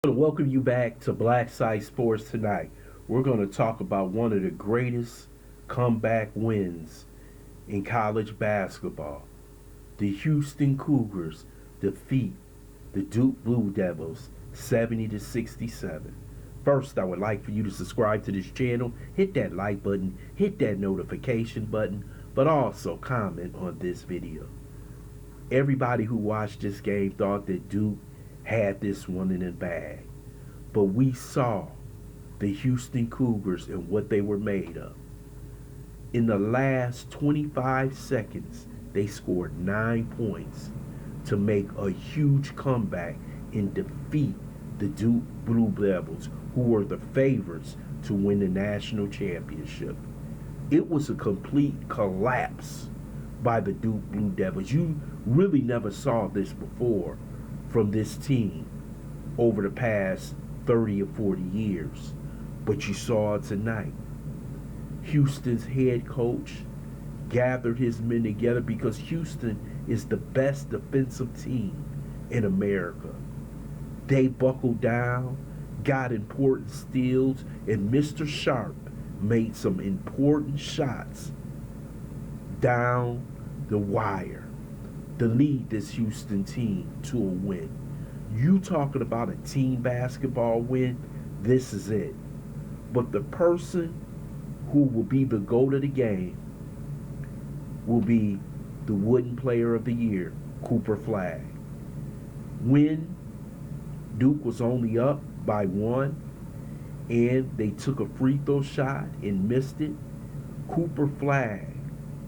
I want to welcome you back to BLACKSITE Sports tonight. We're going to talk about one of the greatest comeback wins in college basketball. The Houston Cougars defeat the Duke Blue Devils 70-67. First, I would like for you to subscribe to this channel, hit that like button, hit that notification button, but also comment on this video. Everybody who watched this game thought that Duke had this one in the bag, but we saw the Houston Cougars and what they were made of. In the last 25 seconds, they scored 9 points to make a huge comeback and defeat the Duke Blue Devils, who were the favorites to win the national championship. It was a complete collapse by the Duke Blue Devils. You really never saw this before from this team over the past 30 or 40 years, but you saw it tonight. Houston's head coach gathered his men together because Houston is the best defensive team in America. They buckled down, got important steals, and Mr. Sharp made some important shots down the wire to lead this Houston team to a win. You talking about a team basketball win, this is it. But the person who will be the GOAT of the game will be the Wooden Player of the Year, Cooper Flagg. When Duke was only up by 1 and they took a free throw shot and missed it, Cooper Flagg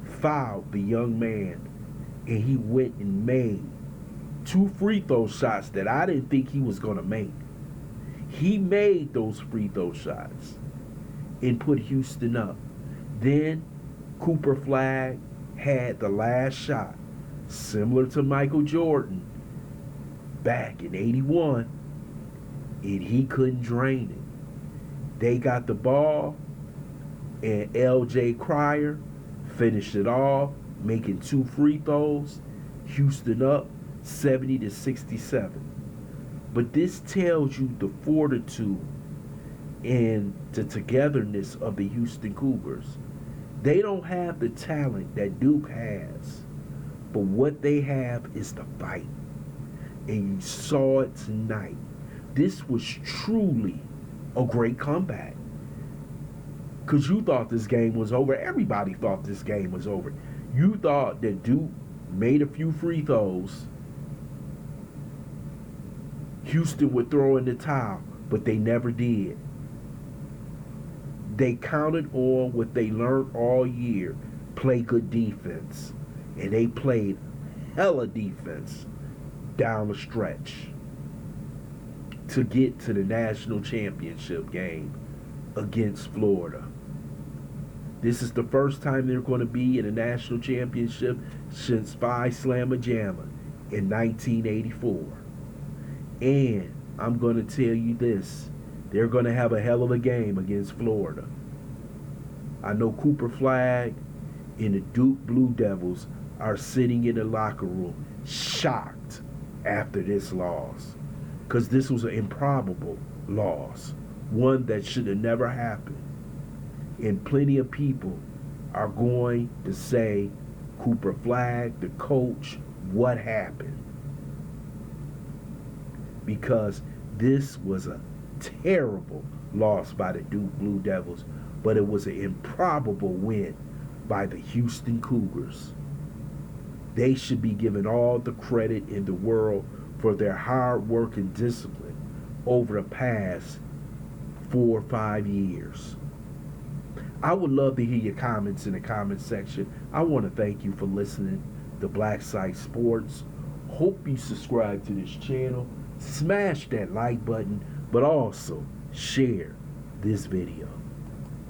fouled the young man and he went and made 2 free throw shots that I didn't think he was going to make. He made those free throw shots and put Houston up. Then Cooper Flagg had the last shot, similar to Michael Jordan back in '81, and he couldn't drain it. They got the ball, and L.J. Cryer finished it off, making 2 free throws. Houston up 70-67. But this tells you the fortitude and the togetherness of the Houston Cougars. They don't have the talent that Duke has, but what they have is the fight. And you saw it tonight. This was truly a great comeback. Because you thought this game was over. Everybody thought this game was over. You thought that Duke made a few free throws, Houston would throw in the towel, but they never did. They counted on what they learned all year, play good defense. And they played hella defense down the stretch to get to the national championship game against Florida. This is the first time they're going to be in a national championship since Phi Slamma Jamma in 1984. And I'm going to tell you this, they're going to have a hell of a game against Florida. I know Cooper Flagg and the Duke Blue Devils are sitting in the locker room shocked after this loss, because this was an improbable loss, one that should have never happened. And plenty of people are going to say, Cooper Flagg, the coach, what happened? Because this was a terrible loss by the Duke Blue Devils, but it was an improbable win by the Houston Cougars. They should be given all the credit in the world for their hard work and discipline over the past 4 or 5 years. I would love to hear your comments in the comment section. I want to thank you for listening to BLACKSITE Sports. Hope you subscribe to this channel. Smash that like button, but also share this video.